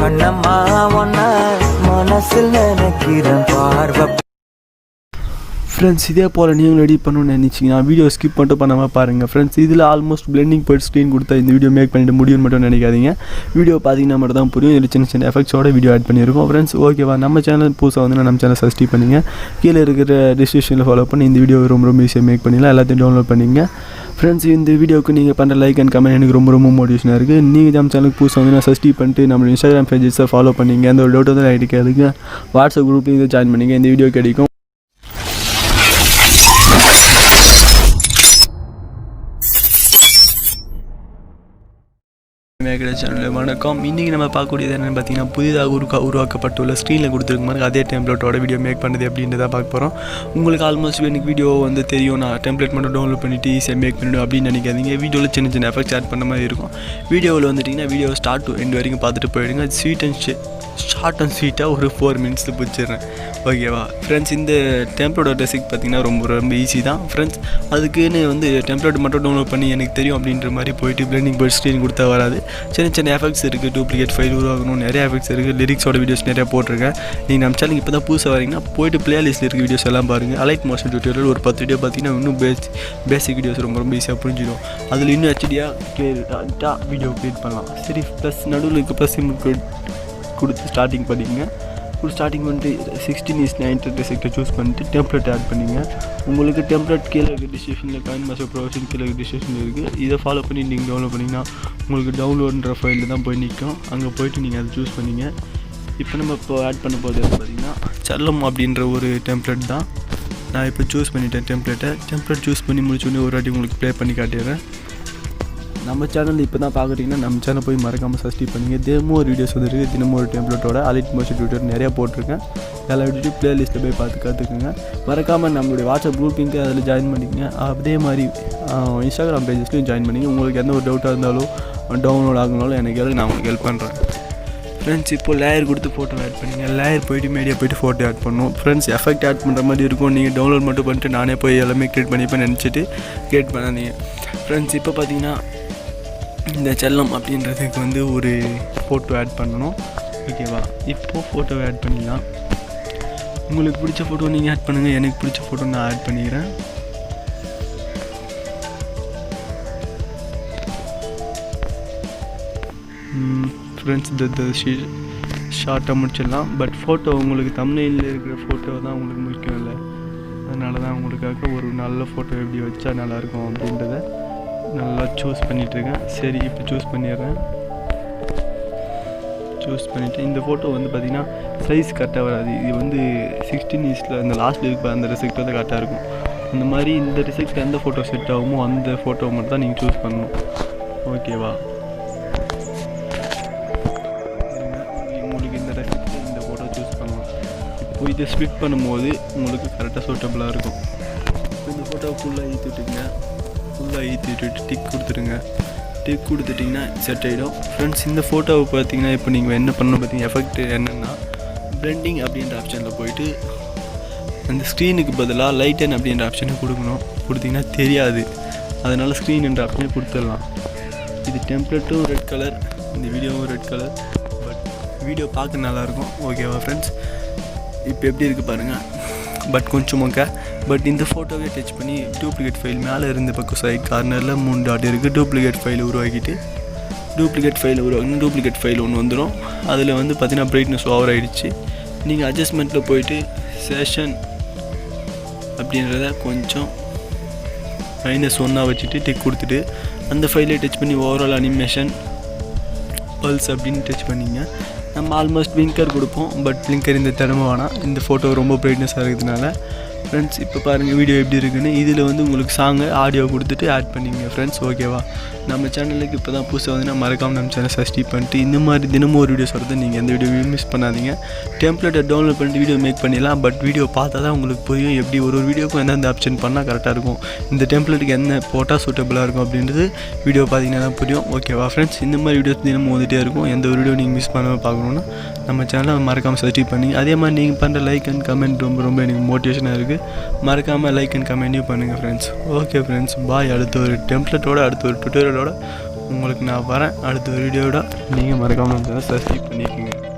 கண்ணம்மா ஒன்ன மனசில் நினைக்கிறேன் பார்வை. ஃப்ரெண்ட்ஸ் இதே போல் நீங்களும் எடிட் பண்ணணும்னு நினச்சிங்கன்னா வீடியோ ஸ்கிப் மட்டும் பண்ணாமல் பாருங்கள் ஃப்ரெண்ட்ஸ். இதில் ஆல்மோஸ்ட் பிளெண்டிங் போய்ட்டு ஸ்க்ரீன் கொடுத்தா இந்த வீடியோ மேக் பண்ணிட்டு முடியும்னு மட்டும் நினைக்காதீங்க. வீடியோ பார்த்தீங்கன்னா மட்டும் தான் புரியும். இதில் சின்ன சின்ன எஃபெக்ட்ஸோட வீடியோ ஆட் பண்ணியிருக்கோம் ஃப்ரெண்ட்ஸ். ஓகேவா, நம்ம சேனல் புதுசாக வந்து நம்ம சேனல் சப்ஸ்கிரைப் பண்ணிங்க. கீழே இருக்கிற டிஸ்கிரிப்ஷனில் ஃபாலோ பண்ணி இந்த வீடியோ ரொம்ப ஈஸியாக மேக் பண்ணிடலாம். எல்லாத்தையும் டவுன்லோட் பண்ணிங்க ஃப்ரெண்ட்ஸ். இந்த வீடியோக்கு நீங்கள் பண்ணுற லைக் அண்ட் கமெண்ட் எனக்கு ரொம்ப மோட்டிவேஷனாக இருக்குது. நீங்கள் நம்ம சேனலுக்கு புதுசாக வந்து சப்ஸ்கிரைப் பண்ணிட்டு நம்ம இன்ஸ்டாகிராம் பேஜஸை ஃபாலோ பண்ணிங்க. அந்த ஒரு டவுட் வந்து ஐடி கேளுங்க. வாட்ஸ்அப் குரூப்லையும் இதை ஜாயின் பண்ணிங்க. இந்த வீடியோ கிடைக்கும். VAZHKADA சேனல் வணக்கம். இன்றைக்கி நம்ம பார்க்கக்கூடியது என்னென்னு பார்த்தீங்கன்னா, புதிதாக உருவாக்கப்பட்டுள்ள ஸ்க்ரீனில் கொடுத்துருக்க மாதிரி அதே டெம்ப்ளேட்டோட வீடியோ மேக் பண்ணுறது அப்படின்றத பார்க்க போகிறோம். உங்களுக்கு ஆல்மோஸ்ட் எனக்கு வீடியோ வந்து தெரியும், நான் டெம்ப்ளேட் மட்டும் டவுன்லோட் பண்ணிவிட்டு ஈஸியாக மேக் பண்ணிவிடும் அப்படின்னு நினைக்காதீங்க. வீடியோவில் சின்ன சின்ன எஃபெக்ட்ஸ் ஆட் பண்ண மாதிரி இருக்கும். வீடியோவில் வந்துட்டிங்கன்னா வீடியோ ஸ்டார்ட் டு எண்ட் வரைக்கும் பார்த்துட்டு போயிடுங்க. ஷார்ட் அண்ட் ஸ்வீட்டாக ஒரு 4 minutes பிடிச்சிடுறேன். ஓகேவா ஃப்ரெண்ட்ஸ், இந்த டெம்ப்ளேட்டோட டெசிக் பார்த்திங்கன்னா ரொம்ப ஈஸி தான் ஃப்ரெண்ட்ஸ். அதுக்குன்னு வந்து டெம்ப்ளேட் மட்டும் டவுன்லோட் பண்ணி எனக்கு தெரியும் அப்படின்ற மாதிரி போயிட்டு பிளெண்டிங் போய்ட்டு ஸ்க்ரீன் கொடுத்தா வராது. சின்ன எஃபெக்ட்ஸ் இருக்குது, டூப்ளிகேட் ஃபைல் உருவாகணும், நிறைய எஃபெக்ட்ஸ் இருக்குது. லிரிக்ஸோட வீடியோஸ் நிறையா போட்டிருக்கேன். நீங்கள் நம்ம சேனலுக்கு இப்போ தான் புதுசாக வரீங்கன்னா போய்ட்டு பிளேலிஸ்ட்டில் இருக்க வீடியோஸ் எல்லாம் பாருங்கள். அலைட் மோஷன் டியூட்டோரியல் ஒரு 10 வீடியோ பார்த்தீங்கன்னா இன்னும் பேசிக் வீடியோஸ் ரொம்ப ஈஸியாக புரிஞ்சிடும். அதில் இன்னும் ஹெச்டியாக வீடியோ க்ரியேட் பண்ணலாம். சரி, ப்ளஸ் நடுவில் இருக்க ப்ளஸ் கொடுத்து ஸ்டார்டிங் பண்ணிங்க. ஸ்டார்டிங் பண்ணிட்டு 16:9 டிசெக்டை சூஸ் பண்ணிட்டு டெம்ப்ளேட் ஆட் பண்ணிங்க. உங்களுக்கு டெம்ப்ளேட் கீழே இருக்க டிஸ்கிரிப்ஷனில் Kinemaster ப்ரொவிஷன் கீழே டிஸ்கிரிப்ஷனில் இருக்குது. இதை ஃபாலோ பண்ணி நீங்கள் டவுன்லோட் பண்ணிங்கன்னா உங்களுக்கு டவுன்லோடுன்ற ஃபைலில் தான் போய் நிற்கும். அங்கே போய்ட்டு நீங்கள் அதை சூஸ் பண்ணிங்க. இப்போ நம்ம இப்போ ஆட் பண்ண போகிறது பார்த்திங்கன்னா சல்லம் அப்படின்ற ஒரு டெம்ப்ளேட் தான். நான் இப்போ சூஸ் பண்ணிட்டேன். டெம்ப்ளேட் சூஸ் பண்ணி முடிச்சோடனே ஒரு வாட்டி உங்களுக்கு ப்ளே பண்ணி காட்டிடுறேன். நம்ம சேனல் இப்போ தான் பார்க்குறீங்கன்னா நம்ம சேனல் போய் மறக்காமல் சப்ஸ்கிரைப் பண்ணிங்க. தினமும் ஒரு வீடியோஸ் வந்துருக்கு. தினமும் ஒரு டெம்ப்ளேட்டோட அலைட் மோஷன் டியூட்டர் நிறையா போட்டிருக்கேன். எல்லா வீடியோ ப்ளேலிஸ்ட்டில் போய் பார்த்து கற்றுக்குங்க. மறக்காமல் நம்மளுடைய வாட்ஸ்அப் குரூப்பிங்க்கு அதில் ஜாயின் பண்ணிக்கங்க. அதே மாதிரி இன்ஸ்டாகிராம் பேஜஸ்லையும் ஜாயின் பண்ணிங்க. உங்களுக்கு எந்த ஒரு டவுட்டாக இருந்தாலும் டவுன்லோட் ஆகணும்னாலும் எனக்கு நான் உங்களுக்கு ஹெல்ப் பண்ணுறேன் ஃப்ரெண்ட்ஸ். இப்போ லேயர் கொடுத்து ஃபோட்டோ ஆட் பண்ணிங்க. லேயர் போய்ட்டு மீடியா போய்ட்டு ஃபோட்டோ ஆட் பண்ணணும் ஃப்ரெண்ட்ஸ். எஃபெக்ட் ஆட் பண்ணுற மாதிரி இருக்கும். நீங்கள் டவுன்லோட் மட்டும் பண்ணிட்டு நானே போய் எல்லாமே க்ரியேட் பண்ணிப்பேன் நினச்சிட்டு க்ரியேட் பண்ணாதீங்க ஃப்ரெண்ட்ஸ். இப்போ பார்த்தீங்கன்னா இந்த செல்லம் அப்படின்றதுக்கு வந்து ஒரு ஃபோட்டோ ஆட் பண்ணணும். ஓகேவா, இப்போது ஃபோட்டோ ஆட் பண்ணிடலாம். உங்களுக்கு பிடிச்ச ஃபோட்டோ நீங்கள் ஆட் பண்ணுங்கள். எனக்கு பிடிச்ச ஃபோட்டோ நான் ஆட் பண்ணிக்கிறேன். ஃப்ரெண்ட்ஸ், இந்த ஷார்ட்டாக முடிச்சிடலாம். பட் ஃபோட்டோ உங்களுக்கு தம்ப்நெயிலில் இருக்கிற ஃபோட்டோ தான் உங்களுக்கு முக்கியம் இல்லை. அதனால தான் உங்களுக்காக ஒரு நல்ல ஃபோட்டோ எப்படி வச்சா நல்லாயிருக்கும் அப்படின்றத நல்லா சூஸ் பண்ணிகிட்ருக்கேன். சரி, இப்போ சூஸ் பண்ணிடுறேன். சூஸ் பண்ணிவிட்டு இந்த ஃபோட்டோ வந்து பார்த்திங்கன்னா சைஸ் கரெக்டாக வராது. இது வந்து 16:9 அந்த லாஸ்ட் இருக்க அந்த ரிசெக்ட் வந்து கரெக்டாக இருக்கும். அந்த மாதிரி இந்த ரிசெக்ட் எந்த ஃபோட்டோ செட் ஆகுமோ அந்த ஃபோட்டோ மட்டும் தான் நீங்கள் சூஸ் பண்ணணும். ஓகேவா, உங்களுக்கு இந்த ரிசெக்ட் இந்த ஃபோட்டோ சூஸ் பண்ணலாம். இப்போ இதை ஸ்பிட் பண்ணும்போது உங்களுக்கு கரெக்டாக சூட்டபுளாக இருக்கும். இந்த ஃபோட்டோ ஃபுல்லாக ஈத்துட்டுங்க. ஃபுல்லாக ஈத்துட்டு டிக் கொடுத்துருங்க. டிக் கொடுத்துட்டிங்கன்னா செட் ஆகிடும் ஃப்ரெண்ட்ஸ். இந்த ஃபோட்டோவை பார்த்தீங்கன்னா இப்போ நீங்கள் என்ன பண்ணணும் பார்த்தீங்கன்னா எஃபெக்ட் என்னென்னா பிளெண்டிங் அப்படின்ற ஆப்ஷனில் போயிட்டு அந்த ஸ்க்ரீனுக்கு பதிலாக லைட்டன் அப்படின்ற ஆப்ஷனை கொடுக்கணும். கொடுத்திங்கன்னா தெரியாது, அதனால் ஸ்க்ரீன் என்ற ஆப்ஷனை கொடுத்துடலாம். இது டெம்ப்ளேட்டும் ரெட் கலர், இந்த வீடியோவும் ரெட் கலர். பட் வீடியோ பார்க்க நல்லாயிருக்கும். ஓகேவா ஃப்ரெண்ட்ஸ், இப்போ எப்படி இருக்குது பாருங்கள். பட் கொஞ்சம் பட் இந்த ஃபோட்டோவே டச் பண்ணி டூப்ளிகேட் ஃபைல் மேலே இருந்த பக்கம் சைட் கார்னரில் 3 டாட் இருக்குது. டூப்ளிகேட் ஃபைல் உருவாக்கிட்டு டூப்ளிகேட் ஃபைல் ஒன்று வந்துடும். அதில் வந்து பார்த்திங்கன்னா பிரைட்னஸ் ஓவர் ஆகிடுச்சு. நீங்கள் அட்ஜஸ்ட்மெண்ட்டில் போயிட்டு செஷன் அப்படின்றத கொஞ்சம் -1 வச்சுட்டு டிக் கொடுத்துட்டு அந்த ஃபைலை டச் பண்ணி ஓவரால் அனிமேஷன் பல்ஸ் அப்படின்னு டச் பண்ணிங்க. நம்ம ஆல்மோஸ்ட் பிளிங்கர் கொடுப்போம். பட் பிளிங்கர் இந்த திறமை வேணாம். இந்த ஃபோட்டோ ரொம்ப பிரைட்னஸாக இருக்கிறதுனால ஃப்ரெண்ட்ஸ் இப்போ பாருங்கள் வீடியோ எப்படி இருக்குன்னு. இதில் வந்து உங்களுக்கு சாங்கு ஆடியோ கொடுத்துட்டு ஆட் பண்ணிங்க ஃப்ரெண்ட்ஸ். ஓகேவா, நம்ம சேனலுக்கு இப்போ தான் புதுசாக வந்து நான் மறக்காமல் நம்ம சேனல் சப்ஸ்கிரைப் பண்ணிட்டு இந்த மாதிரி தினமும் ஒரு வீடியோஸ் வருது. நீங்கள் எந்த வீடியோவையும் மிஸ் பண்ணாதீங்க. டெம்ப்ளேட்டை டவுன்லோட் பண்ணிட்டு வீடியோ மேக் பண்ணிடலாம். பட் வீடியோ பார்த்தா தான் உங்களுக்கு புரியும் எப்படி ஒரு வீடியோக்கும் எந்தெந்த ஆப்ஷன் பண்ணால் கரெக்டாக இருக்கும், இந்த டெம்ப்ளேட்டுக்கு என்ன போட்டால் சூட்டபுளாக இருக்கும் அப்படின்றது வீடியோ பார்த்தீங்கன்னா தான் புரியும். ஓகேவா ஃப்ரெண்ட்ஸ், இந்த மாதிரி வீடியோஸ் தினமும் வந்துகிட்டே இருக்கும். எந்த ஒரு வீடியோ நீங்கள் மிஸ் பண்ணாமல் பார்க்கணுன்னா நம்ம சேனலை மறக்காமல் சப்ஸ்கிரைப் பண்ணி அதே மாதிரி நீங்கள் பண்ணுற லைக் அண்ட் கமெண்ட் ரொம்ப எனக்கு மோட்டிவேஷனாக இருக்குது. மறக்காமல் லைக் அண்ட் கமெண்ட்டையும் பண்ணுங்கள் ஃப்ரெண்ட்ஸ். ஓகே ஃப்ரெண்ட்ஸ், பாய். அடுத்த ஒரு டெம்ப்ளேட்டோட அடுத்த ஒரு டுட்டோரியலோட உங்களுக்கு நான் வரேன் அடுத்த வீடியோட. நீங்கள் மறக்காமல் சப்ஸ்கிரைப் பண்ணிக்கோங்க.